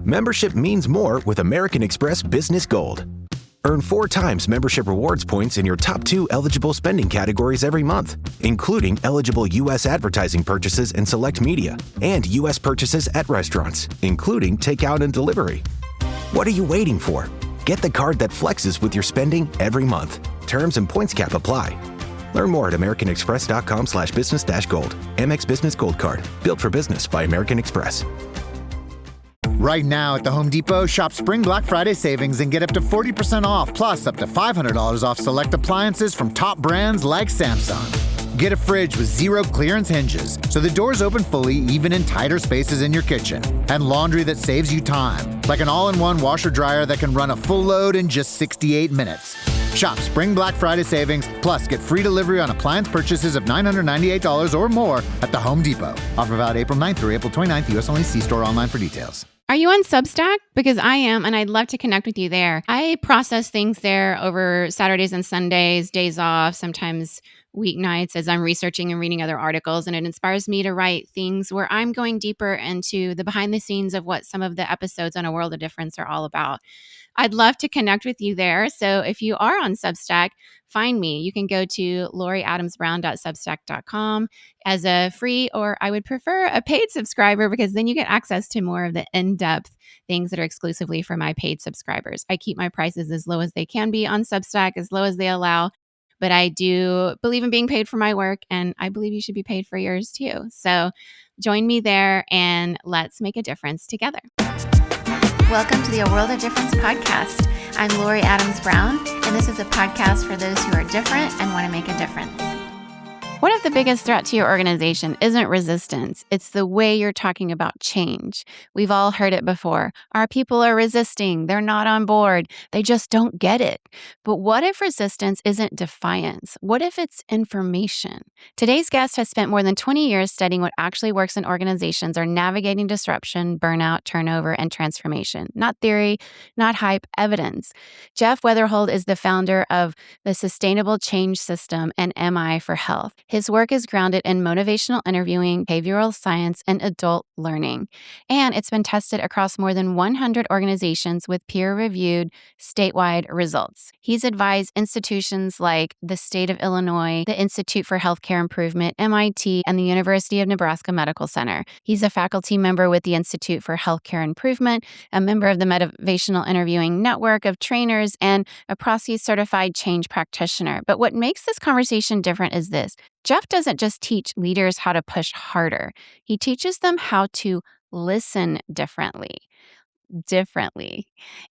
Membership means more with American Express Business Gold. Earn 4 times membership rewards points in your top 2 eligible spending categories every month, including eligible U.S. advertising purchases and select media, and U.S. purchases at restaurants, including takeout and delivery. What are you waiting for? Get the card that flexes with your spending every month. Terms and points cap apply. Learn more at americanexpress.com/business-gold. Amex Business Gold Card. Built for business by American Express. Right now at the Home Depot, shop Spring Black Friday savings and get up to 40% off, plus up to $500 off select appliances from top brands like Samsung. Get a fridge with 0 clearance hinges, so the doors open fully even in tighter spaces in your kitchen. And laundry that saves you time, like an all-in-one washer-dryer that can run a full load in just 68 minutes. Shop Spring Black Friday savings, plus get free delivery on appliance purchases of $998 or more at the Home Depot. Offer valid April 9th through April 29th, U.S. only. See store online for details. Are you on Substack? Because I am, and I'd love to connect with you there. I process things there over Saturdays and Sundays, days off, sometimes weeknights as I'm researching and reading other articles, and it inspires me to write things where I'm going deeper into the behind the scenes of what some of the episodes on A World of Difference are all about. I'd love to connect with you there. So if you are on Substack, find me. You can go to loriadamsbrown.substack.com as a free, or I would prefer a paid subscriber, because then you get access to more of the in-depth things that are exclusively for my paid subscribers. I keep my prices as low as they can be on Substack, as low as they allow. But I do believe in being paid for my work, and I believe you should be paid for yours too. So join me there and let's make a difference together. Welcome to the A World of Difference podcast. I'm Lori Adams Brown, and this is a podcast for those who are different and want to make a difference. What if the biggest threat to your organization isn't resistance? It's the way you're talking about change. We've all heard it before. Our people are resisting. They're not on board. They just don't get it. But what if resistance isn't defiance? What if it's information? Today's guest has spent more than 20 years studying what actually works in organizations are navigating disruption, burnout, turnover, and transformation. Not theory, not hype, evidence. Jeff Wetherhold is the founder of the Sustainable Change System and MI for Health. His work is grounded in motivational interviewing, behavioral science, and adult learning. And it's been tested across more than 100 organizations with peer-reviewed statewide results. He's advised institutions like the State of Illinois, the Institute for Healthcare Improvement, MIT, and the University of Nebraska Medical Center. He's a faculty member with the Institute for Healthcare Improvement, a member of the Motivational Interviewing Network of Trainers, and a Process-certified change practitioner. But what makes this conversation different is this. Jeff doesn't just teach leaders how to push harder. He teaches them how to listen differently.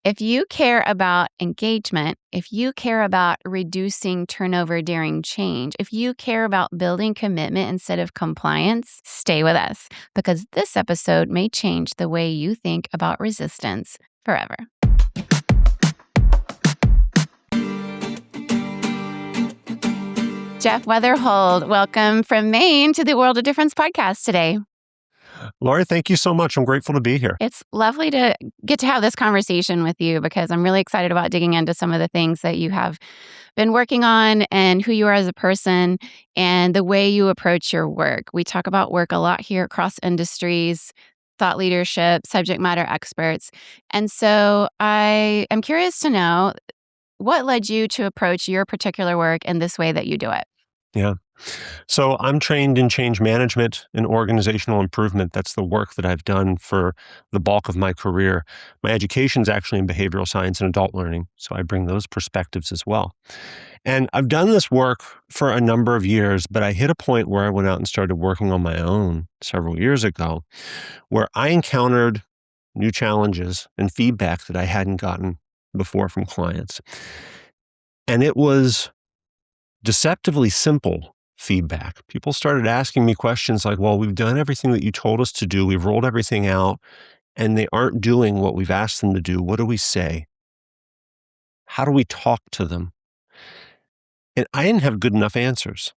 If you care about engagement, if you care about reducing turnover during change, if you care about building commitment instead of compliance, stay with us, because this episode may change the way you think about resistance forever. Jeff Wetherhold, welcome from Maine to the World of Difference podcast today. Lori, thank you so much. I'm grateful to be here. It's lovely to get to have this conversation with you, because I'm really excited about digging into some of the things that you have been working on and who you are as a person and the way you approach your work. We talk about work a lot here across industries, thought leadership, subject matter experts. And so I am curious to know, what led you to approach your particular work in this way that you do it? Yeah. So I'm trained in change management and organizational improvement. That's the work that I've done for the bulk of my career. My education is actually in behavioral science and adult learning, so I bring those perspectives as well. And I've done this work for a number of years, but I hit a point where I went out and started working on my own several years ago, where I encountered new challenges and feedback that I hadn't gotten before from clients. And it was deceptively simple feedback. People started asking me questions like, well, we've done everything that you told us to do. We've rolled everything out, and they aren't doing what we've asked them to do. What do we say? How do we talk to them? And I didn't have good enough answers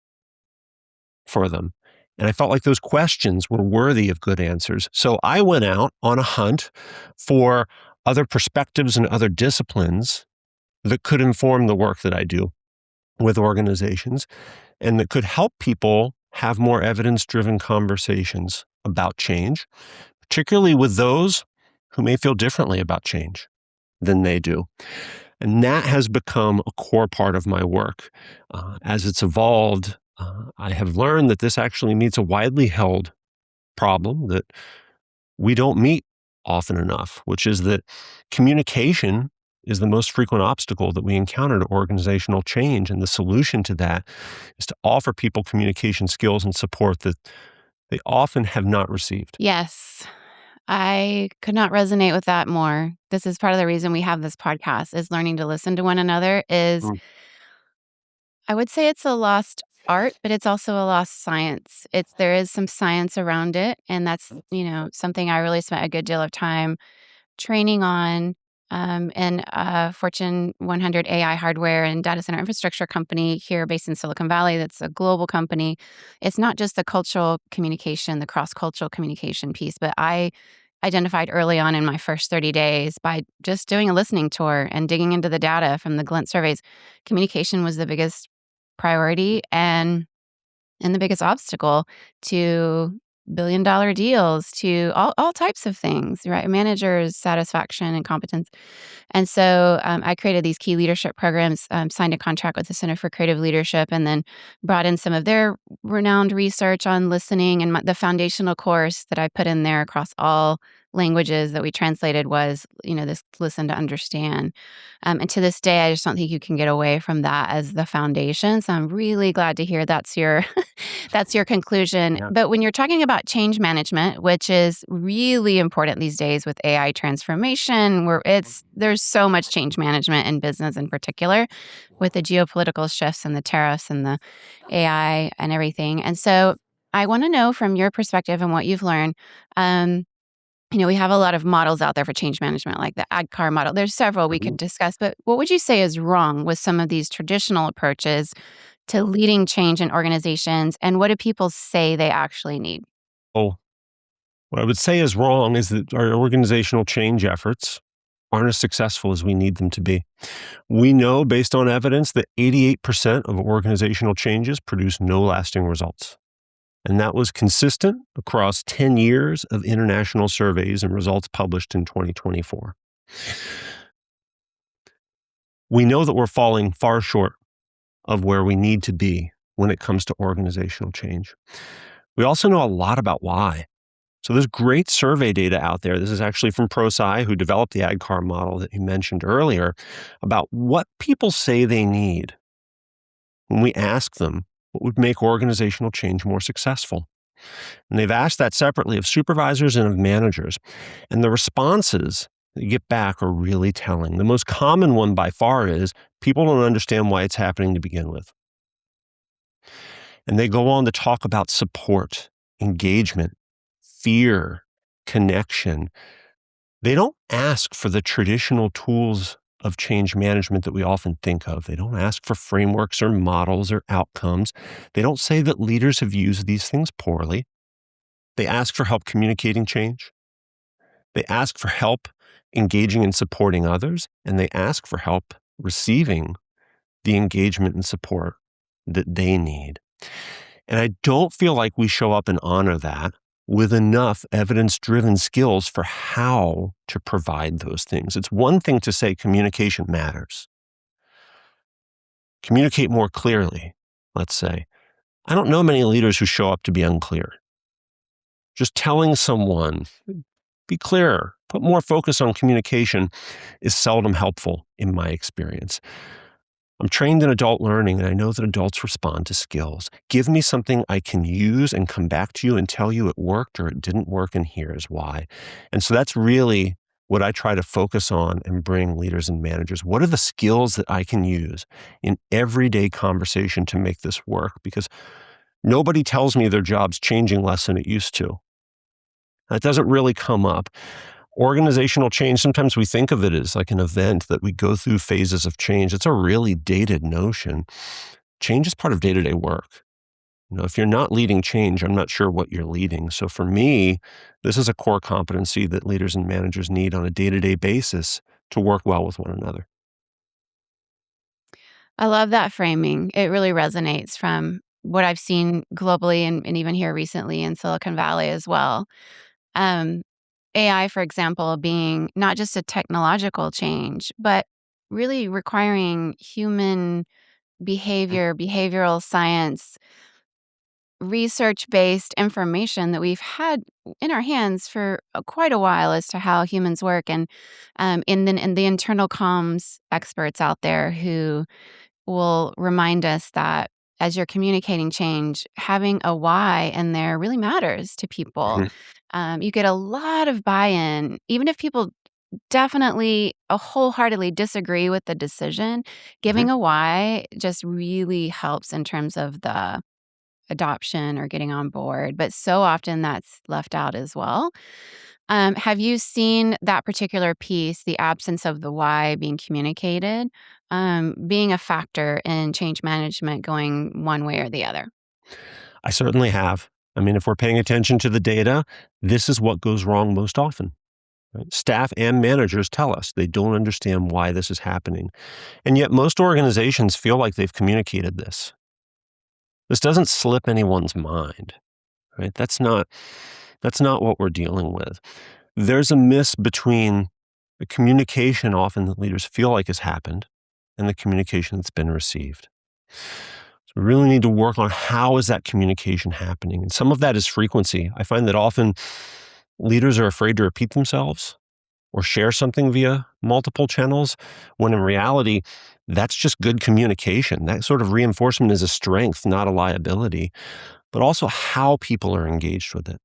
for them. And I felt like those questions were worthy of good answers. So I went out on a hunt for other perspectives and other disciplines that could inform the work that I do with organizations and that could help people have more evidence-driven conversations about change, particularly with those who may feel differently about change than they do. And that has become a core part of my work. As it's evolved, I have learned that this actually meets a widely held problem that we don't meet often enough, which is that communication is the most frequent obstacle that we encounter to organizational change. And the solution to that is to offer people communication skills and support that they often have not received. Yes. I could not resonate with that more. This is part of the reason we have this podcast is learning to listen to one another is Mm. I would say it's a lost art, but it's also a lost science. There is some science around it, and that's, something I really spent a good deal of time training on in a Fortune 100 AI hardware and data center infrastructure company here based in Silicon Valley that's a global company. It's not just the cultural communication, the cross-cultural communication piece, but I identified early on in my first 30 days by just doing a listening tour and digging into the data from the Glint surveys. Communication was the biggest priority and the biggest obstacle to billion-dollar deals, to all types of things, right? Managers' satisfaction and competence. And so I created these key leadership programs, signed a contract with the Center for Creative Leadership, and then brought in some of their renowned research on listening. And the foundational course that I put in there across all languages that we translated was, this listen to understand. And to this day, I just don't think you can get away from that as the foundation. So I'm really glad to hear that's your that's your conclusion. Yeah. But when you're talking about change management, which is really important these days with AI transformation, where there's so much change management in business in particular with the geopolitical shifts and the tariffs and the AI and everything. And so I want to know from your perspective and what you've learned, we have a lot of models out there for change management, like the ADKAR model. There's several we could discuss, but what would you say is wrong with some of these traditional approaches to leading change in organizations, and what do people say they actually need? Oh, what I would say is wrong is that our organizational change efforts aren't as successful as we need them to be. We know based on evidence that 88% of organizational changes produce no lasting results. And that was consistent across 10 years of international surveys and results published in 2024. We know that we're falling far short of where we need to be when it comes to organizational change. We also know a lot about why. So there's great survey data out there. This is actually from ProSci, who developed the ADKAR model that you mentioned earlier, about what people say they need when we ask them what would make organizational change more successful. And they've asked that separately of supervisors and of managers. And the responses that you get back are really telling. The most common one by far is people don't understand why it's happening to begin with. And they go on to talk about support, engagement, fear, connection. They don't ask for the traditional tools of change management that we often think of. They don't ask for frameworks or models or outcomes. They don't say that leaders have used these things poorly. They ask for help communicating change. They ask for help engaging and supporting others. And they ask for help receiving the engagement and support that they need. And I don't feel like we show up and honor that with enough evidence-driven skills for how to provide those things. It's one thing to say communication matters. Communicate more clearly, let's say. I don't know many leaders who show up to be unclear. Just telling someone, be clearer, put more focus on communication is seldom helpful in my experience. I'm trained in adult learning, and I know that adults respond to skills. Give me something I can use and come back to you and tell you it worked or it didn't work, and here's why. And so that's really what I try to focus on and bring leaders and managers. What are the skills that I can use in everyday conversation to make this work? Because nobody tells me their job's changing less than it used to. That doesn't really come up. Organizational change, sometimes we think of it as like an event that we go through phases of change. It's a really dated notion. Change is part of day-to-day work. If you're not leading change, I'm not sure what you're leading. So for me, this is a core competency that leaders and managers need on a day-to-day basis to work well with one another. I love that framing. It really resonates from what I've seen globally and even here recently in Silicon Valley as well. AI, for example, being not just a technological change, but really requiring human behavior, behavioral science, research-based information that we've had in our hands for quite a while as to how humans work, and the internal comms experts out there who will remind us that as you're communicating change, having a why in there really matters to people. Mhm. You get a lot of buy-in, even if people definitely wholeheartedly disagree with the decision. Mhm. Giving a why just really helps in terms of the adoption or getting on board, but so often that's left out as well. Have you seen that particular piece, the absence of the why being communicated, being a factor in change management going one way or the other? I certainly have. I mean, if we're paying attention to the data, this is what goes wrong most often. Right? Staff and managers tell us they don't understand why this is happening. And yet most organizations feel like they've communicated this. This doesn't slip anyone's mind, right? That's not what we're dealing with. There's a miss between the communication often that leaders feel like has happened and the communication that's been received. So we really need to work on how is that communication happening. And some of that is frequency. I find that often leaders are afraid to repeat themselves or share something via multiple channels, when in reality, that's just good communication. That sort of reinforcement is a strength, not a liability, but also how people are engaged with it.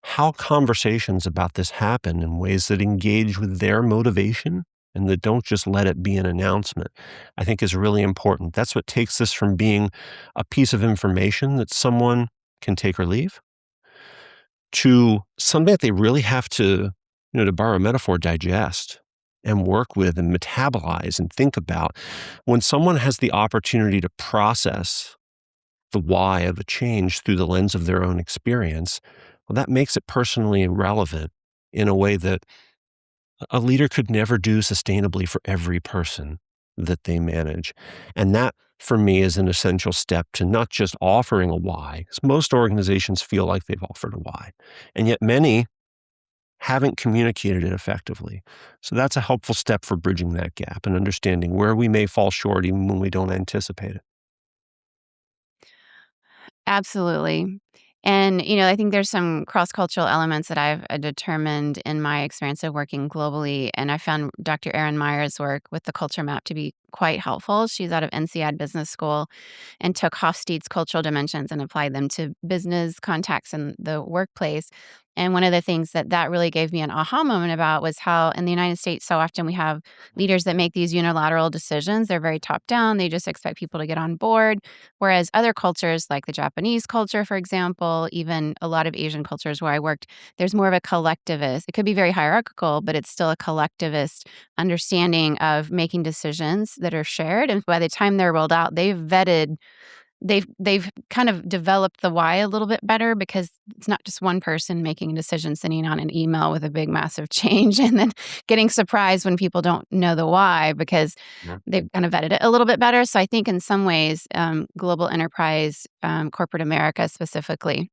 How conversations about this happen in ways that engage with their motivation and that don't just let it be an announcement, I think is really important. That's what takes this from being a piece of information that someone can take or leave to something that they really have to, to borrow a metaphor, digest and work with and metabolize and think about. When someone has the opportunity to process the why of a change through the lens of their own experience, well, that makes it personally relevant in a way that a leader could never do sustainably for every person that they manage. And that, for me, is an essential step to not just offering a why, because most organizations feel like they've offered a why, and yet many haven't communicated it effectively. So that's a helpful step for bridging that gap and understanding where we may fall short even when we don't anticipate it. Absolutely. And, I think there's some cross-cultural elements that I've determined in my experience of working globally. And I found Dr. Erin Meyer's work with the culture map to be quite helpful. She's out of NCAD Business School and took Hofstede's cultural dimensions and applied them to business contexts in the workplace. And one of the things that really gave me an aha moment about was how in the United States, so often we have leaders that make these unilateral decisions. They're very top down. They just expect people to get on board. Whereas other cultures, like the Japanese culture, for example, even a lot of Asian cultures where I worked, there's more of a collectivist. It could be very hierarchical, but it's still a collectivist understanding of making decisions that are shared. And by the time they're rolled out, they've kind of developed the why a little bit better, because it's not just one person making a decision, sending on an email with a big, massive change, and then getting surprised when people don't know the why because Yeah. they've kind of vetted it a little bit better. So I think in some ways, global enterprise, corporate America specifically,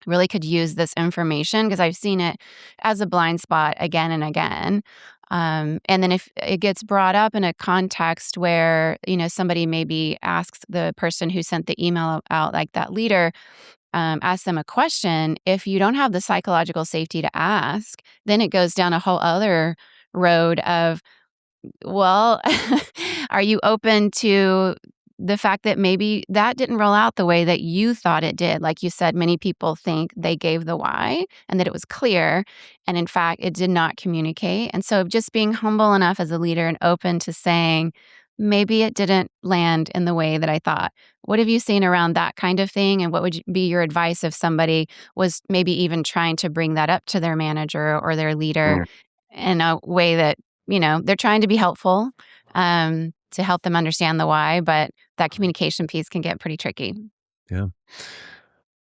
really could use this information, because I've seen it as a blind spot again and again. And then if it gets brought up in a context where, somebody maybe asks the person who sent the email out, like that leader, ask them a question, if you don't have the psychological safety to ask, then it goes down a whole other road of, well, are you open to the fact that maybe that didn't roll out the way that you thought it did? Like you said, many people think they gave the why and that it was clear. And in fact, it did not communicate. And so just being humble enough as a leader and open to saying, maybe it didn't land in the way that I thought. What have you seen around that kind of thing? And what would be your advice if somebody was maybe even trying to bring that up to their manager or their leader in a way that, they're trying to be helpful, to help them understand the why, but that communication piece can get pretty tricky. Yeah.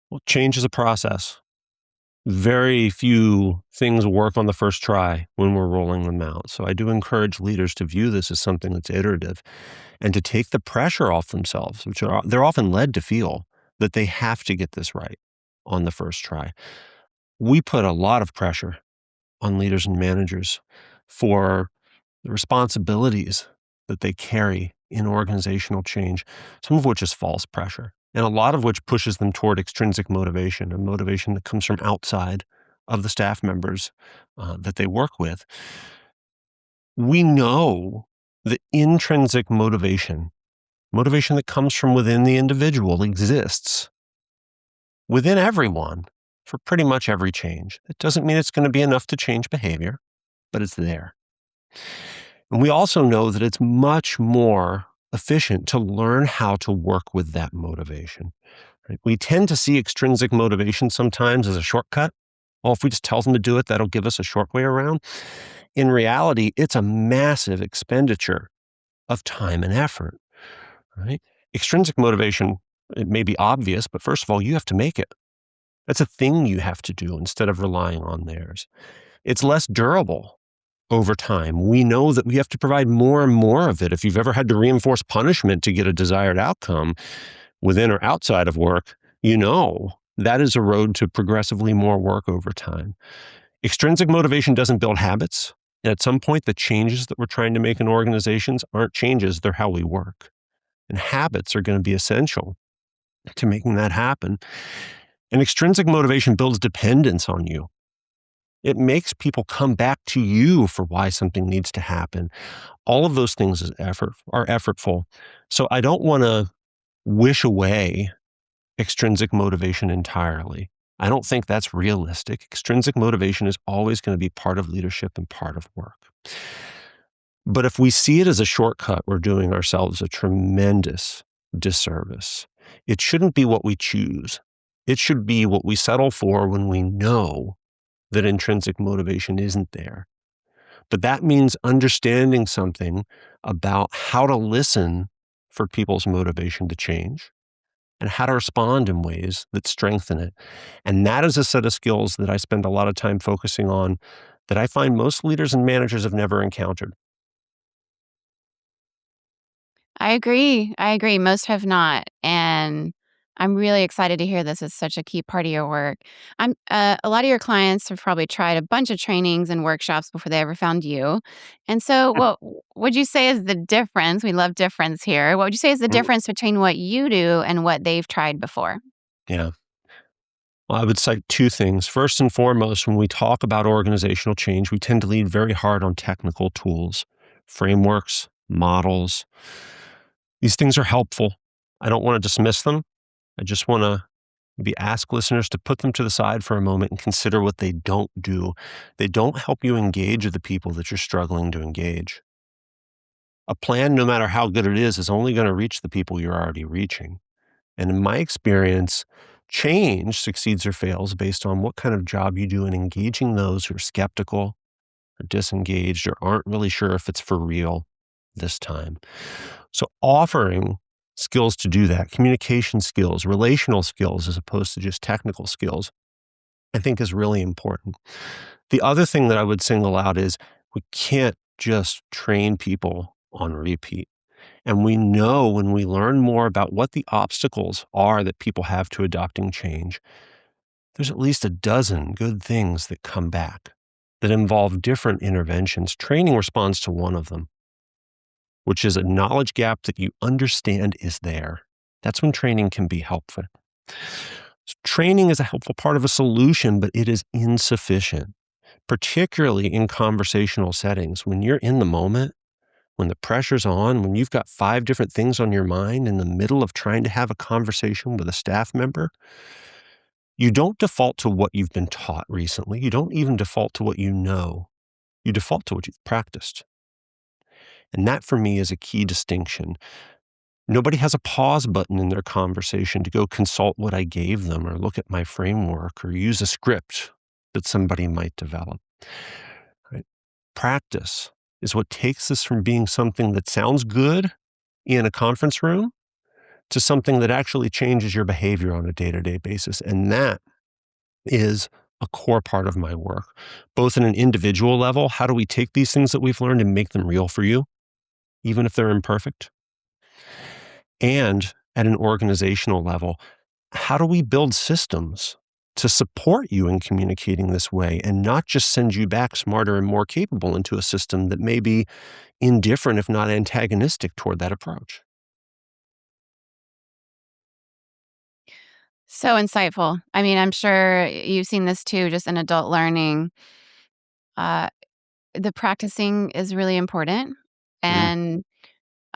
Well, change is a process. Very few things work on the first try when we're rolling them out. So I do encourage leaders to view this as something that's iterative and to take the pressure off themselves, which they're often led to feel that they have to get this right on the first try. We put a lot of pressure on leaders and managers for the responsibilities that they carry in organizational change, some of which is false pressure, and a lot of which pushes them toward extrinsic motivation, a motivation that comes from outside of the staff members that they work with. We know that intrinsic motivation that comes from within the individual, exists within everyone for pretty much every change. It doesn't mean it's going to be enough to change behavior, but it's there. And we also know that it's much more efficient to learn how to work with that motivation. Right? We tend to see extrinsic motivation sometimes as a shortcut. Well, if we just tell them to do it, that'll give us a short way around. In reality, it's a massive expenditure of time and effort. Right? Extrinsic motivation, it may be obvious, but first of all, you have to make it. That's a thing you have to do instead of relying on theirs. It's less durable over time. We know that we have to provide more and more of it. If you've ever had to reinforce punishment to get a desired outcome within or outside of work, you know that is a road to progressively more work over time. Extrinsic motivation doesn't build habits. And at some point, the changes that we're trying to make in organizations aren't changes, they're how we work. And habits are going to be essential to making that happen. And extrinsic motivation builds dependence on you. It makes people come back to you for why something needs to happen. All of those things are effortful. So I don't want to wish away extrinsic motivation entirely. I don't think that's realistic. Extrinsic motivation is always going to be part of leadership and part of work. But if we see it as a shortcut, we're doing ourselves a tremendous disservice. It shouldn't be what we choose. It should be what we settle for when we know that intrinsic motivation isn't there. But that means understanding something about how to listen for people's motivation to change and how to respond in ways that strengthen it. And that is a set of skills that I spend a lot of time focusing on that I find most leaders and managers have never encountered. I agree. Most have not. And I'm really excited to hear this is such a key part of your work. A lot of your clients have probably tried a bunch of trainings and workshops before they ever found you. And so what would you say is the difference? We love difference here. What would you say is the difference between what you do and what they've tried before? Yeah. Well, I would cite two things. First and foremost, when we talk about organizational change, we tend to lean very hard on technical tools, frameworks, models. These things are helpful. I don't want to dismiss them. I just want to ask listeners to put them to the side for a moment and consider what they don't do. They don't help you engage with the people that you're struggling to engage. A plan, no matter how good it is only going to reach the people you're already reaching. And in my experience, change succeeds or fails based on what kind of job you do in engaging those who are skeptical or disengaged or aren't really sure if it's for real this time. So offering skills to do that, communication skills, relational skills, as opposed to just technical skills, I think is really important. The other thing that I would single out is we can't just train people on repeat. And we know when we learn more about what the obstacles are that people have to adopting change, there's at least a dozen good things that come back that involve different interventions. Training responds to one of them, which is a knowledge gap that you understand is there. That's when training can be helpful. So training is a helpful part of a solution, but it is insufficient, particularly in conversational settings. When you're in the moment, when the pressure's on, when you've got 5 different things on your mind in the middle of trying to have a conversation with a staff member, you don't default to what you've been taught recently. You don't even default to what you know. You default to what you've practiced. And that for me is a key distinction. Nobody has a pause button in their conversation to go consult what I gave them or look at my framework or use a script that somebody might develop. Right? Practice is what takes this from being something that sounds good in a conference room to something that actually changes your behavior on a day-to-day basis. And that is a core part of my work, both in an individual level. How do we take these things that we've learned and make them real for you, even if they're imperfect? And at an organizational level, how do we build systems to support you in communicating this way and not just send you back smarter and more capable into a system that may be indifferent, if not antagonistic, toward that approach. So insightful. I mean, I'm sure you've seen this too, just in adult learning. Uh, the practicing is really important. Mm,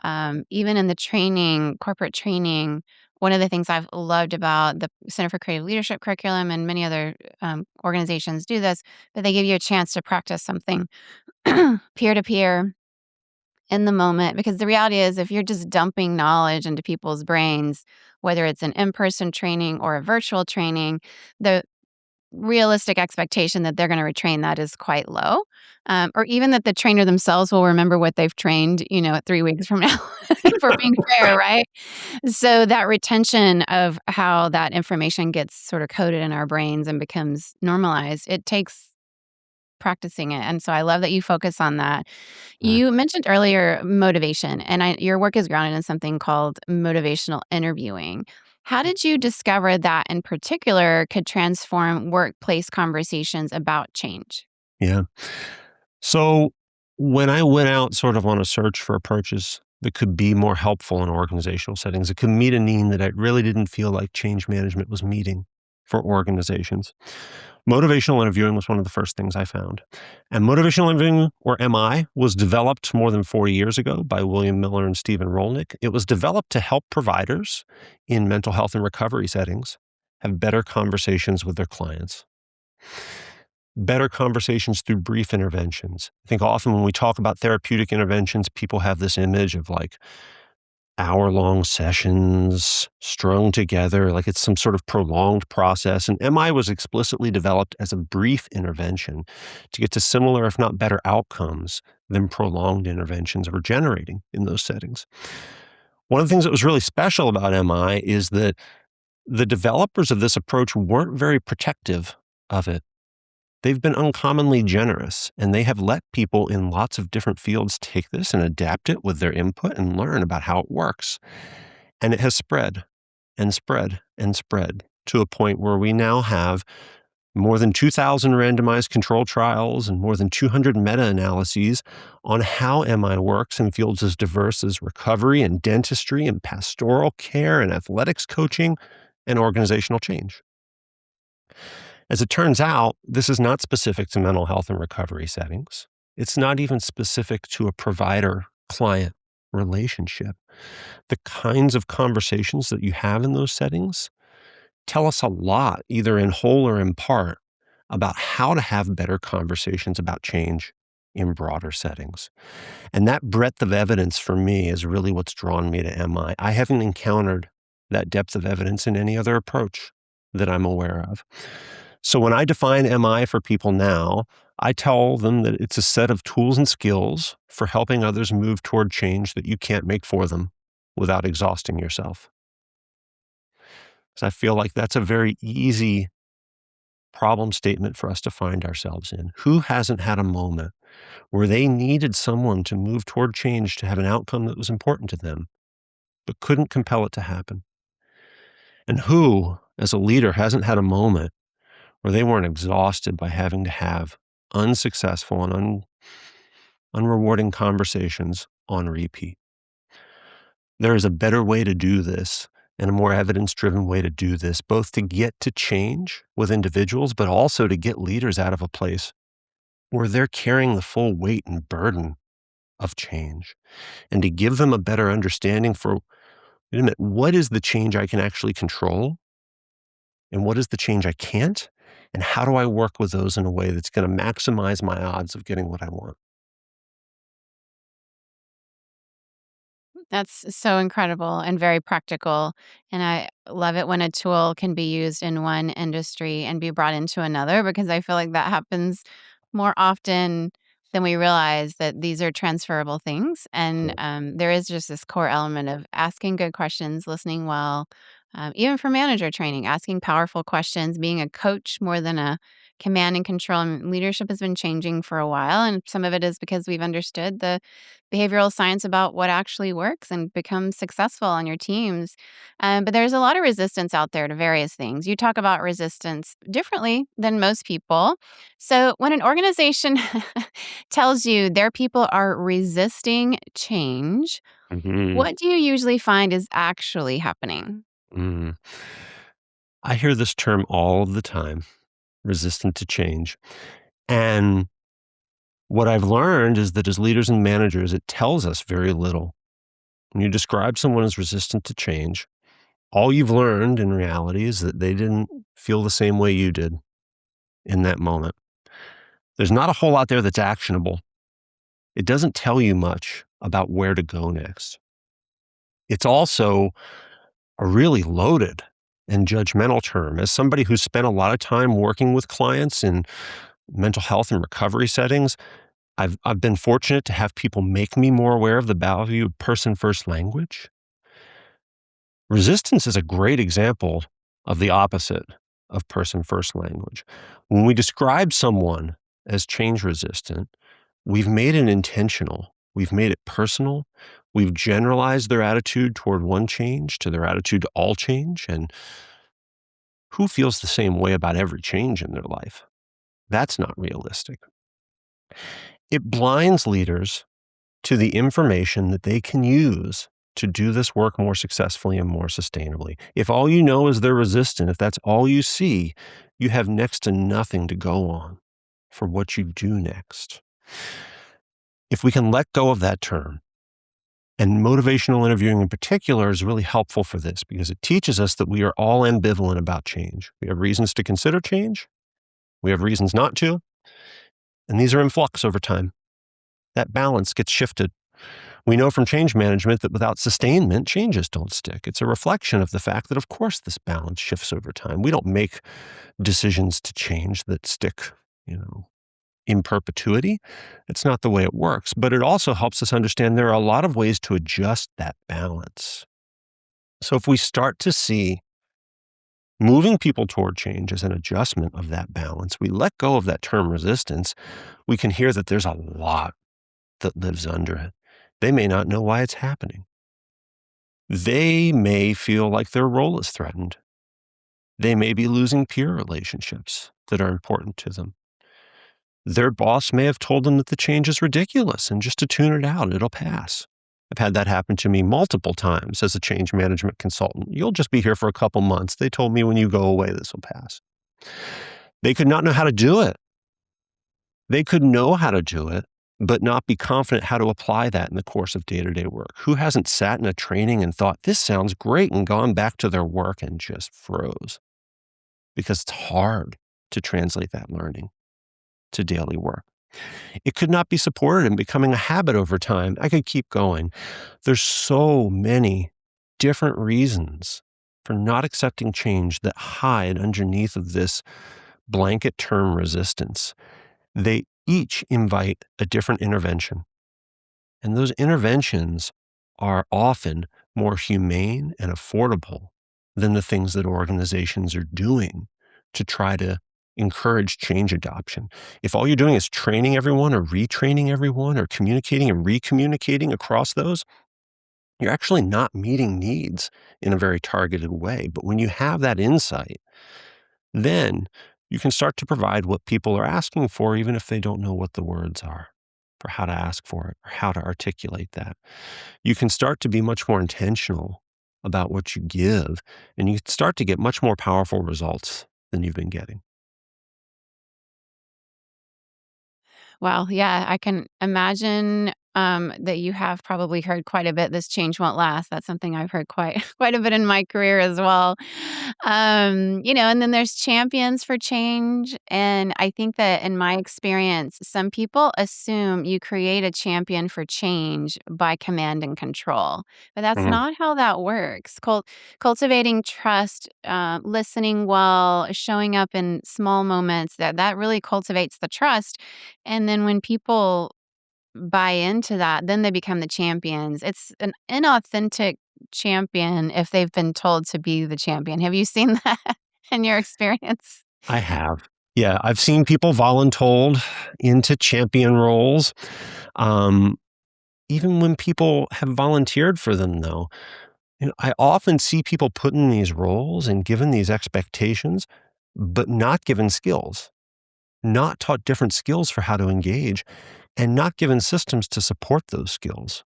And even in the training, corporate training, one of the things I've loved about the Center for Creative Leadership curriculum and many other organizations do this, but they give you a chance to practice something peer to peer in the moment. Because the reality is, if you're just dumping knowledge into people's brains, whether it's an in person training or a virtual training, the realistic expectation that they're going to retrain that is quite low, or even that the trainer themselves will remember what they've trained, at 3 weeks from now, for being fair, right? So that retention of how that information gets sort of coded in our brains and becomes normalized, it takes practicing it. And so I love that you focus on that. mm. You mentioned earlier motivation, and your work is grounded in something called motivational interviewing. How did you discover that in particular could transform workplace conversations about change? Yeah. So when I went out sort of on a search for approaches that could be more helpful in organizational settings, it could meet a need that I really didn't feel like change management was meeting for organizations. Motivational interviewing was one of the first things I found. And motivational interviewing, or MI, was developed more than 40 years ago by William Miller and Stephen Rolnick. It was developed to help providers in mental health and recovery settings have better conversations with their clients, better conversations through brief interventions. I think often when we talk about therapeutic interventions, people have this image of like hour-long sessions strung together, like it's some sort of prolonged process. And MI was explicitly developed as a brief intervention to get to similar, if not better, outcomes than prolonged interventions are generating in those settings. One of the things that was really special about MI is that the developers of this approach weren't very protective of it. They've been uncommonly generous, and they have let people in lots of different fields take this and adapt it with their input and learn about how it works. And it has spread and spread and spread to a point where we now have more than 2,000 randomized control trials and more than 200 meta-analyses on how MI works in fields as diverse as recovery and dentistry and pastoral care and athletics coaching and organizational change. As it turns out, this is not specific to mental health and recovery settings. It's not even specific to a provider-client relationship. The kinds of conversations that you have in those settings tell us a lot, either in whole or in part, about how to have better conversations about change in broader settings. And that breadth of evidence for me is really what's drawn me to MI. I haven't encountered that depth of evidence in any other approach that I'm aware of. So when I define MI for people now, I tell them that it's a set of tools and skills for helping others move toward change that you can't make for them without exhausting yourself. So I feel like that's a very easy problem statement for us to find ourselves in. Who hasn't had a moment where they needed someone to move toward change to have an outcome that was important to them, but couldn't compel it to happen? And who, as a leader, hasn't had a moment where they weren't exhausted by having to have unsuccessful and unrewarding conversations on repeat? There is a better way to do this and a more evidence-driven way to do this, both to get to change with individuals, but also to get leaders out of a place where they're carrying the full weight and burden of change, and to give them a better understanding for, wait a minute, what is the change I can actually control? And what is the change I can't? And how do I work with those in a way that's going to maximize my odds of getting what I want? That's so incredible and very practical. And I love it when a tool can be used in one industry and be brought into another, because I feel like that happens more often than we realize, that these are transferable things. And there is just this core element of asking good questions, listening well, Even for manager training, asking powerful questions, being a coach more than a command and control. And leadership has been changing for a while. And some of it is because we've understood the behavioral science about what actually works and become successful on your teams. But there's a lot of resistance out there to various things. You talk about resistance differently than most people. So when an organization tells you their people are resisting change, Mhm. what do you usually find is actually happening? Mm. I hear this term all of the time, resistant to change. And what I've learned is that as leaders and managers, it tells us very little. When you describe someone as resistant to change, all you've learned in reality is that they didn't feel the same way you did in that moment. There's not a whole lot there that's actionable. It doesn't tell you much about where to go next. It's also a really loaded and judgmental term. As somebody who's spent a lot of time working with clients in mental health and recovery settings, I've been fortunate to have people make me more aware of the value of person first language. Resistance is a great example of the opposite of person first language. When we describe someone as change resistant, we've made it intentional. We've made it personal. We've generalized their attitude toward one change to their attitude to all change. And who feels the same way about every change in their life? That's not realistic. It blinds leaders to the information that they can use to do this work more successfully and more sustainably. If all you know is they're resistant, if that's all you see, you have next to nothing to go on for what you do next. If we can let go of that term, and motivational interviewing in particular is really helpful for this because it teaches us that we are all ambivalent about change. We have reasons to consider change. We have reasons not to. And these are in flux over time. That balance gets shifted. We know from change management that without sustainment, changes don't stick. It's a reflection of the fact that, of course, this balance shifts over time. We don't make decisions to change that stick, in perpetuity. It's not the way it works. But it also helps us understand there are a lot of ways to adjust that balance. So if we start to see moving people toward change as an adjustment of that balance, we let go of that term resistance, we can hear that there's a lot that lives under it. They may not know why it's happening. They may feel like their role is threatened. They may be losing peer relationships that are important to them. Their boss may have told them that the change is ridiculous and just to tune it out, it'll pass. I've had that happen to me multiple times as a change management consultant. You'll just be here for a couple months. They told me when you go away, this will pass. They could not know how to do it. They could know how to do it, but not be confident how to apply that in the course of day-to-day work. Who hasn't sat in a training and thought, this sounds great, and gone back to their work and just froze? Because it's hard to translate that learning to daily work. It could not be supported in becoming a habit over time. I could keep going. There's so many different reasons for not accepting change that hide underneath of this blanket term resistance. They each invite a different intervention. And those interventions are often more humane and affordable than the things that organizations are doing to try to encourage change adoption. If all you're doing is training everyone or retraining everyone or communicating and recommunicating across those, you're actually not meeting needs in a very targeted way. But when you have that insight, then you can start to provide what people are asking for, even if they don't know what the words are, for how to ask for it or how to articulate that. You can start to be much more intentional about what you give, and you start to get much more powerful results than you've been getting. Well, yeah, I can imagine that you have probably heard quite a bit. This change won't last. That's something I've heard quite quite a bit in my career as well. And then there's champions for change, and I think that in my experience, some people assume you create a champion for change by command and control, but that's Mhm. not how that works. Cultivating trust, listening well, showing up in small moments that really cultivates the trust, and then when people buy into that, then they become the champions. It's an inauthentic champion if they've been told to be the champion. Have you seen that in your experience? I have. Yeah, I've seen people voluntold into champion roles. Um, Even when people have volunteered for them, though, I often see people put in these roles and given these expectations, but not given skills, not taught different skills for how to engage, and not given systems to support those skills.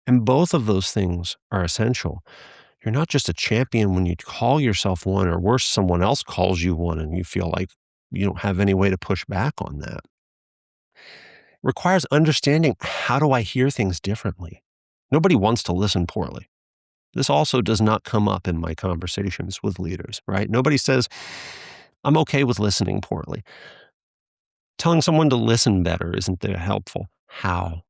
And both of those things are essential. You're not just a champion when you call yourself one, or worse, someone else calls you one and you feel like you don't have any way to push back on that. It requires understanding, how do I hear things differently? Nobody wants to listen poorly. This also does not come up in my conversations with leaders, right? Nobody says, I'm okay with listening poorly. Telling someone to listen better isn't that helpful. How?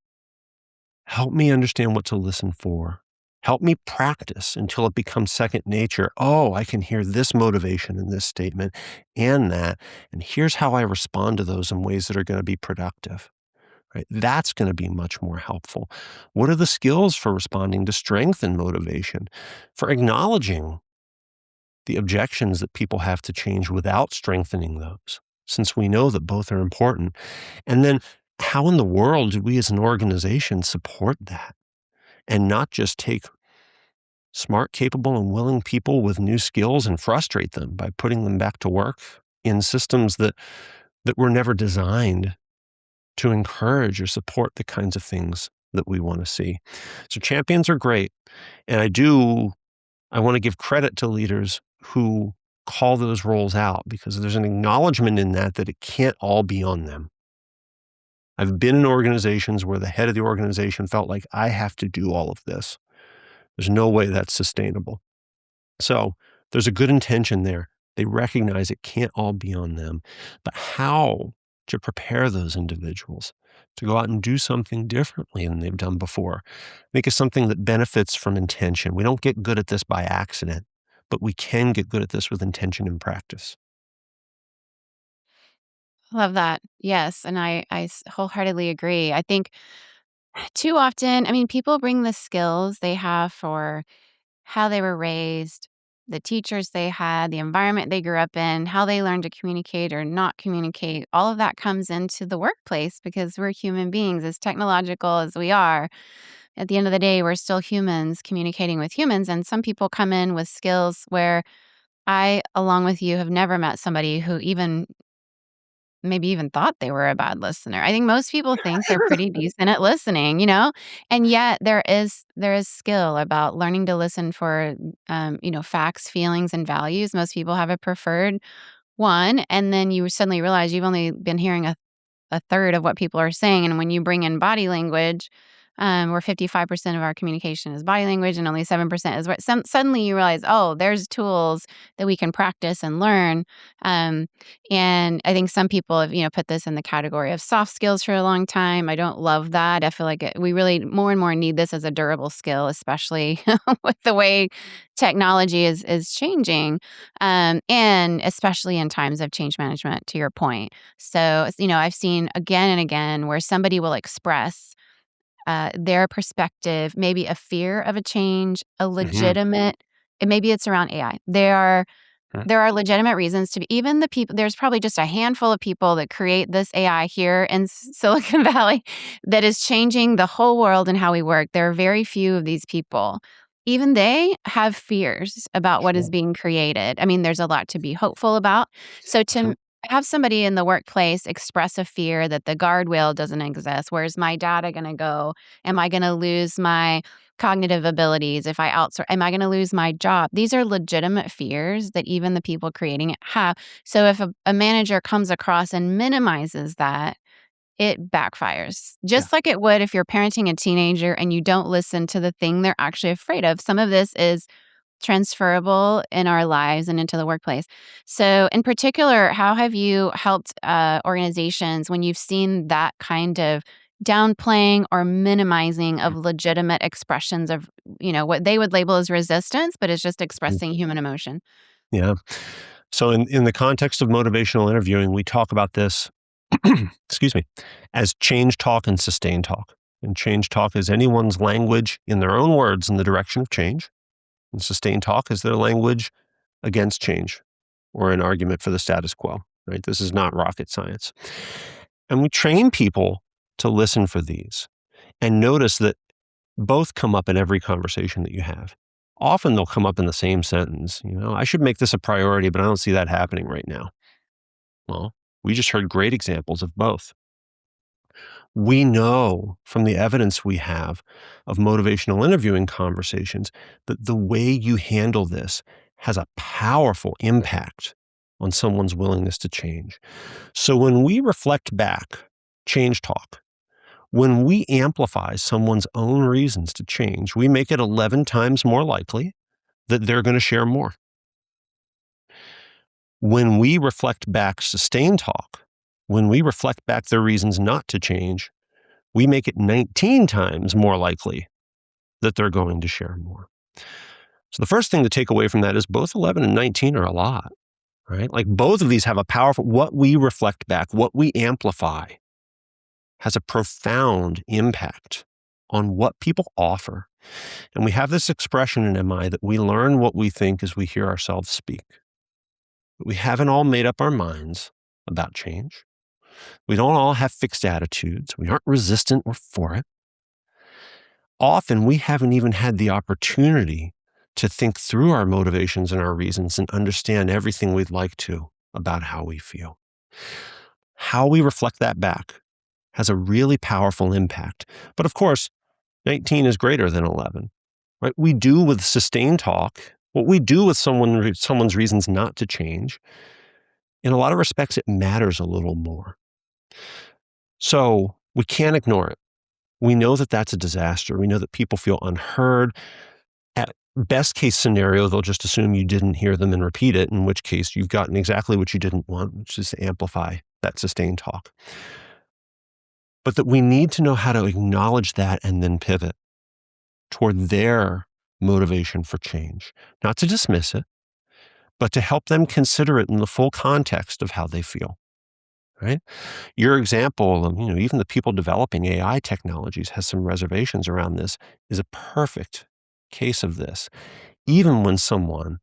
Help me understand what to listen for. Help me practice until it becomes second nature. Oh, I can hear this motivation in this statement and that. And here's how I respond to those in ways that are going to be productive. Right? That's going to be much more helpful. What are the skills for responding to strength and motivation? For acknowledging the objections that people have to change without strengthening those, since we know that both are important. And then how in the world do we as an organization support that and not just take smart, capable, and willing people with new skills and frustrate them by putting them back to work in systems that were never designed to encourage or support the kinds of things that we want to see. So champions are great. And I want to give credit to leaders who call those roles out, because there's an acknowledgement in that it can't all be on them. I've been in organizations where the head of the organization felt like, I have to do all of this. There's no way that's sustainable. So there's a good intention there. They recognize it can't all be on them. But how to prepare those individuals to go out and do something differently than they've done before. Make it something that benefits from intention. We don't get good at this by accident, but we can get good at this with intention and practice. Love that. Yes. And I wholeheartedly agree. I think too often, I mean, people bring the skills they have for how they were raised, the teachers they had, the environment they grew up in, how they learned to communicate or not communicate. All of that comes into the workplace because we're human beings, as technological as we are. At the end of the day, we're still humans communicating with humans. And some people come in with skills where I, along with you, have never met somebody who maybe even thought they were a bad listener. I think most people think they're pretty decent at listening, and yet there is skill about learning to listen for, facts, feelings, and values. Most people have a preferred one, and then you suddenly realize you've only been hearing a third of what people are saying. And when you bring in body language, where 55% of our communication is body language and only 7% is what, suddenly you realize, oh, there's tools that we can practice and learn. And I think some people have, put this in the category of soft skills for a long time. I don't love that. I feel like we really more and more need this as a durable skill, especially with the way technology is changing, and especially in times of change management, to your point. So, I've seen again and again where somebody will express their perspective, maybe a fear of a change, a Mm-hmm. legitimate, and maybe it's around AI. There are legitimate reasons to be, even the people, there's probably just a handful of people that create this AI here in Silicon Valley that is changing the whole world and how we work. There are very few of these people. Even they have fears about what is Sure. being created. I mean, there's a lot to be hopeful about. So Mhm. to have somebody in the workplace express a fear that the guardrail doesn't exist, where's my data going to go? Am I going to lose my cognitive abilities if I outsource? Am I going to lose my job? These are legitimate fears that even the people creating it have. So if a manager comes across and minimizes that, it backfires. Yeah. Just like it would if you're parenting a teenager and you don't listen to the thing they're actually afraid of. Some of this is transferable in our lives and into the workplace. So, in particular, how have you helped organizations when you've seen that kind of downplaying or minimizing of legitimate expressions of, what they would label as resistance, but it's just Mhm. expressing human emotion? Yeah. So in the context of motivational interviewing, we talk about this, excuse me, as change talk and sustain talk. And change talk is anyone's language in their own words in the direction of change. And sustained talk is their language against change or an argument for the status quo, right? This is not rocket science. And we train people to listen for these and notice that both come up in every conversation that you have. Often they'll come up in the same sentence. I should make this a priority, but I don't see that happening right now. Well, we just heard great examples of both. We know from the evidence we have of motivational interviewing conversations that the way you handle this has a powerful impact on someone's willingness to change. So when we reflect back, change talk, when we amplify someone's own reasons to change, we make it 11 times more likely that they're going to share more. When we reflect back sustained talk, when we reflect back their reasons not to change, we make it 19 times more likely that they're going to share more. So the first thing to take away from that is both 11 and 19 are a lot, right? Like both of these have a powerful, what we reflect back, what we amplify has a profound impact on what people offer. And we have this expression in MI that we learn what we think as we hear ourselves speak. But we haven't all made up our minds about change. We don't all have fixed attitudes. We aren't resistant or for it. Often we haven't even had the opportunity to think through our motivations and our reasons and understand everything we'd like to about how we feel. How we reflect that back has a really powerful impact. But of course, 19 is greater than 11, right? We do with sustained talk, what we do with someone's reasons not to change, in a lot of respects, it matters a little more. So we can't ignore it. We know that that's a disaster. We know that people feel unheard. At best case scenario, they'll just assume you didn't hear them and repeat it, in which case you've gotten exactly what you didn't want, which is to amplify that sustained talk. But that we need to know how to acknowledge that and then pivot toward their motivation for change. Not to dismiss it, but to help them consider it in the full context of how they feel. Right? Your example of, even the people developing AI technologies has some reservations around this is a perfect case of this. Even when someone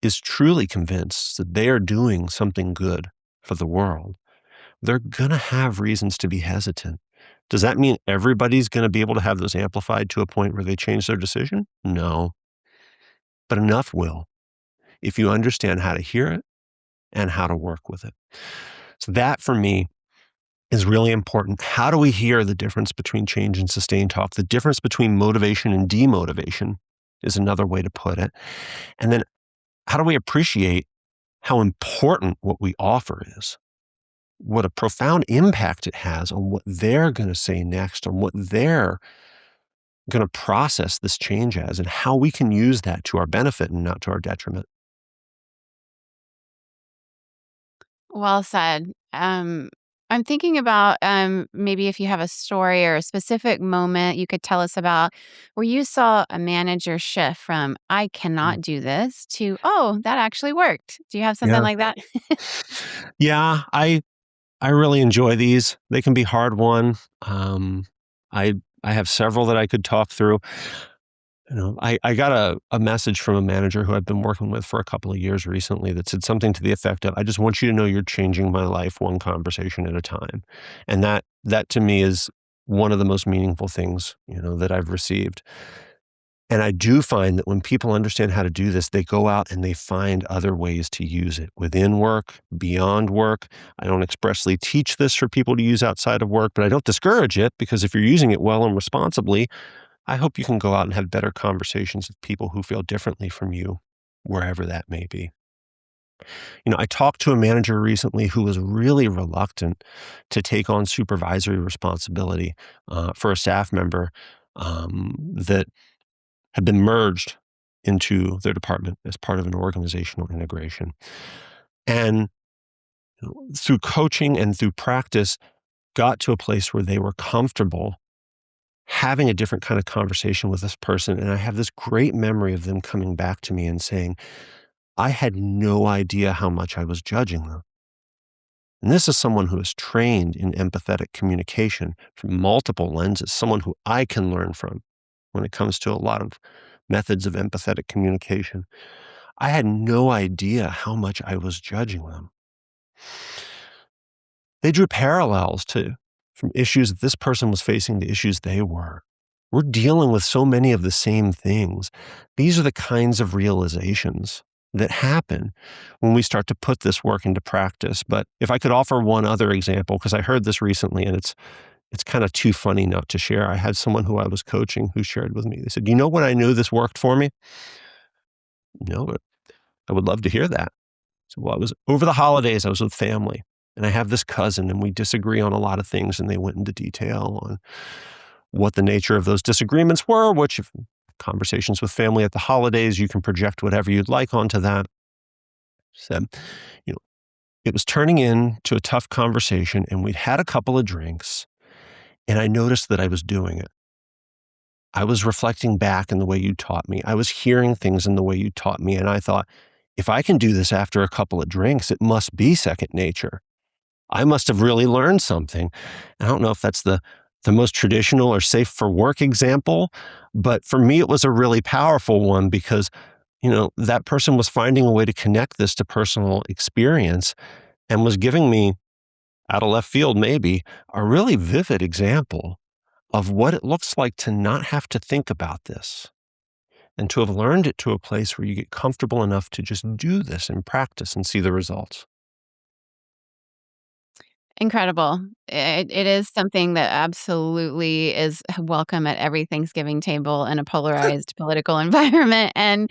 is truly convinced that they are doing something good for the world, they're going to have reasons to be hesitant. Does that mean everybody's going to be able to have those amplified to a point where they change their decision? No. But enough will, if you understand how to hear it and how to work with it. So that, for me, is really important. How do we hear the difference between change and sustained talk? The difference between motivation and demotivation is another way to put it. And then how do we appreciate how important what we offer is? What a profound impact it has on what they're going to say next, on what they're going to process this change as, and how we can use that to our benefit and not to our detriment. Well said. I'm thinking about maybe if you have a story or a specific moment you could tell us about where you saw a manager shift from, I cannot do this, to, oh, that actually worked. Do you have something like that? Yeah, I really enjoy these. They can be hard won. I have several that I could talk through. I got a message from a manager who I've been working with for a couple of years recently that said something to the effect of, I just want you to know you're changing my life one conversation at a time. And that to me is one of the most meaningful things, that I've received. And I do find that when people understand how to do this, they go out and they find other ways to use it within work, beyond work. I don't expressly teach this for people to use outside of work, but I don't discourage it, because if you're using it well and responsibly, I hope you can go out and have better conversations with people who feel differently from you, wherever that may be. I talked to a manager recently who was really reluctant to take on supervisory responsibility for a staff member that had been merged into their department as part of an organizational integration. And through coaching and through practice, got to a place where they were comfortable having a different kind of conversation with this person. And I have this great memory of them coming back to me and saying, I had no idea how much I was judging them. And this is someone who is trained in empathetic communication from multiple lenses, someone who I can learn from when it comes to a lot of methods of empathetic communication. I had no idea how much I was judging them. They drew parallels from issues that this person was facing to issues they were. We're dealing with so many of the same things. These are the kinds of realizations that happen when we start to put this work into practice. But if I could offer one other example, because I heard this recently and it's kind of too funny not to share. I had someone who I was coaching who shared with me. They said, "You know when I knew this worked for me?" No, but I would love to hear that. So, well, it was over the holidays, I was with family, and I have this cousin, and we disagree on a lot of things, and they went into detail on what the nature of those disagreements were, which if conversations with family at the holidays, you can project whatever you'd like onto that. Said, it was turning into a tough conversation, and we'd had a couple of drinks, and I noticed that I was doing it. I was reflecting back in the way you taught me. I was hearing things in the way you taught me, and I thought, if I can do this after a couple of drinks, it must be second nature. I must have really learned something. I don't know if that's the most traditional or safe for work example, but for me, it was a really powerful one because, that person was finding a way to connect this to personal experience and was giving me, out of left field maybe, a really vivid example of what it looks like to not have to think about this and to have learned it to a place where you get comfortable enough to just do this in practice and see the results. Incredible. It is something that absolutely is welcome at every Thanksgiving table in a polarized political environment, and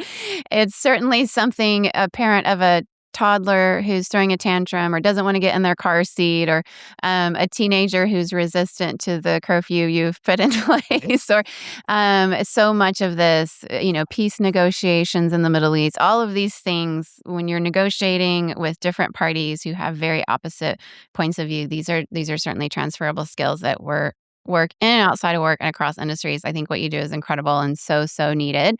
it's certainly something a parent of a toddler who's throwing a tantrum or doesn't wanna get in their car seat or, a teenager who's resistant to the curfew you've put in place or, so much of this, peace negotiations in the Middle East, all of these things, when you're negotiating with different parties who have very opposite points of view, these are certainly transferable skills that work in and outside of work and across industries. I think what you do is incredible and so, so needed.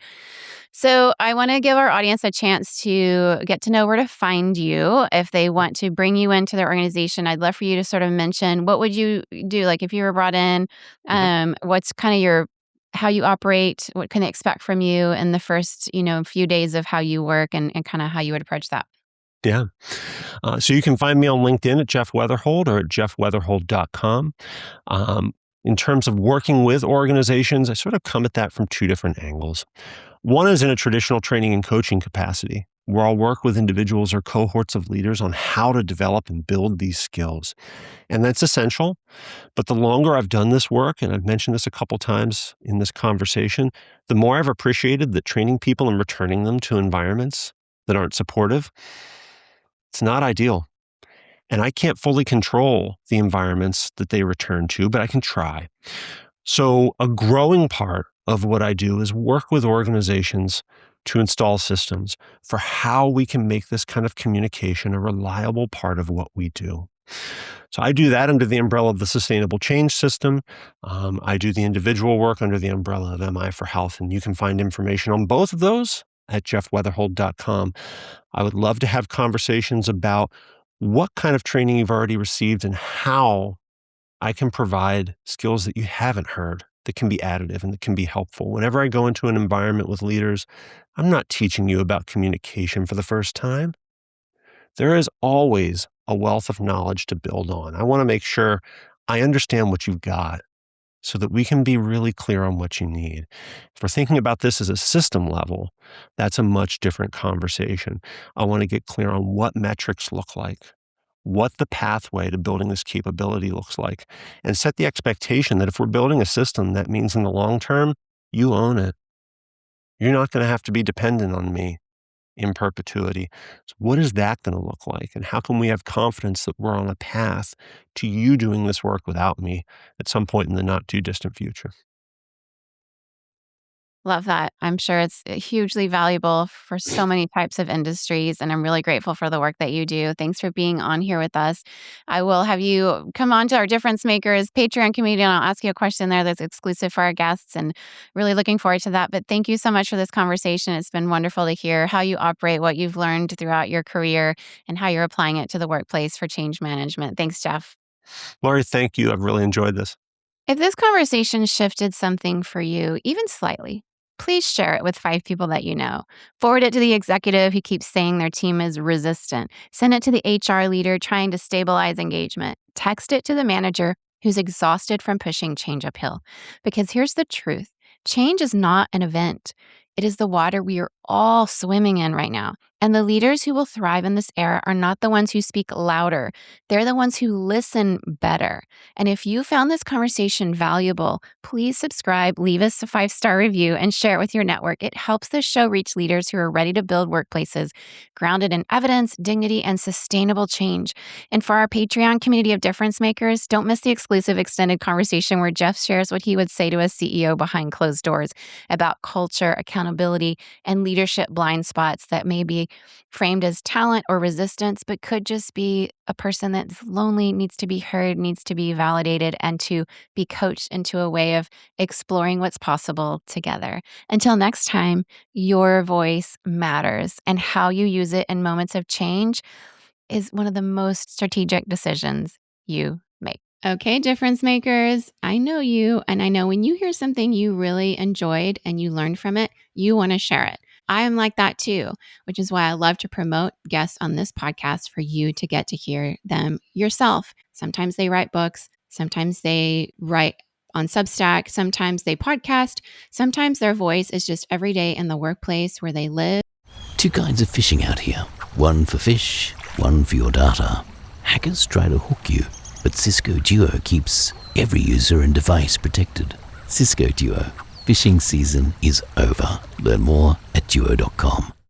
So I want to give our audience a chance to get to know where to find you if they want to bring you into their organization. I'd love for you to sort of mention what would you do, like if you were brought in, Mhm. what's kind of your how you operate, what can they expect from you in the first, few days of how you work and kind of how you would approach that. Yeah. So you can find me on LinkedIn at Jeff Wetherhold or at jeffwetherhold.com. Um, in terms of working with organizations, I sort of come at that from two different angles. One is in a traditional training and coaching capacity, where I'll work with individuals or cohorts of leaders on how to develop and build these skills. And that's essential. But the longer I've done this work, and I've mentioned this a couple times in this conversation, the more I've appreciated that training people and returning them to environments that aren't supportive, it's not ideal. And I can't fully control the environments that they return to, but I can try. So a growing part of what I do is work with organizations to install systems for how we can make this kind of communication a reliable part of what we do. So I do that under the umbrella of the Sustainable Change System. I do the individual work under the umbrella of MI for Health, and you can find information on both of those at jeffwetherhold.com. I would love to have conversations about what kind of training you've already received and how I can provide skills that you haven't heard that can be additive and that can be helpful. Whenever I go into an environment with leaders, I'm not teaching you about communication for the first time. There is always a wealth of knowledge to build on. I want to make sure I understand what you've got so that we can be really clear on what you need. If we're thinking about this as a system level, that's a much different conversation. I want to get clear on what metrics look like, what the pathway to building this capability looks like, and set the expectation that if we're building a system, that means in the long term, you own it. You're not going to have to be dependent on me in perpetuity. So what is that going to look like? And how can we have confidence that we're on a path to you doing this work without me at some point in the not too distant future? Love that. I'm sure it's hugely valuable for so many types of industries, and I'm really grateful for the work that you do. Thanks for being on here with us. I will have you come on to our Difference Makers Patreon community, and I'll ask you a question there that's exclusive for our guests, and really looking forward to that. But thank you so much for this conversation. It's been wonderful to hear how you operate, what you've learned throughout your career, and how you're applying it to the workplace for change management. Thanks, Jeff. Lori, thank you. I've really enjoyed this. If this conversation shifted something for you, even slightly, please share it with 5 people that you know. Forward it to the executive who keeps saying their team is resistant. Send it to the HR leader trying to stabilize engagement. Text it to the manager who's exhausted from pushing change uphill. Because here's the truth. Change is not an event. It is the water we are all swimming in right now. And the leaders who will thrive in this era are not the ones who speak louder. They're the ones who listen better. And if you found this conversation valuable, please subscribe, leave us a 5-star review, and share it with your network. It helps this show reach leaders who are ready to build workplaces grounded in evidence, dignity, and sustainable change. And for our Patreon community of difference makers, don't miss the exclusive extended conversation where Jeff shares what he would say to a CEO behind closed doors about culture, accountability, and leadership blind spots that may be framed as talent or resistance, but could just be a person that's lonely, needs to be heard, needs to be validated, and to be coached into a way of exploring what's possible together. Until next time, your voice matters, and how you use it in moments of change is one of the most strategic decisions you make. Okay, difference makers, I know you, and I know when you hear something you really enjoyed and you learned from it, you want to share it. I am like that too, which is why I love to promote guests on this podcast for you to get to hear them yourself. Sometimes they write books, sometimes they write on Substack, sometimes they podcast, sometimes their voice is just every day in the workplace where they live. 2 kinds of phishing out here. One for fish, one for your data. Hackers try to hook you, but Cisco Duo keeps every user and device protected. Cisco Duo. Phishing season is over. Learn more at duo.com.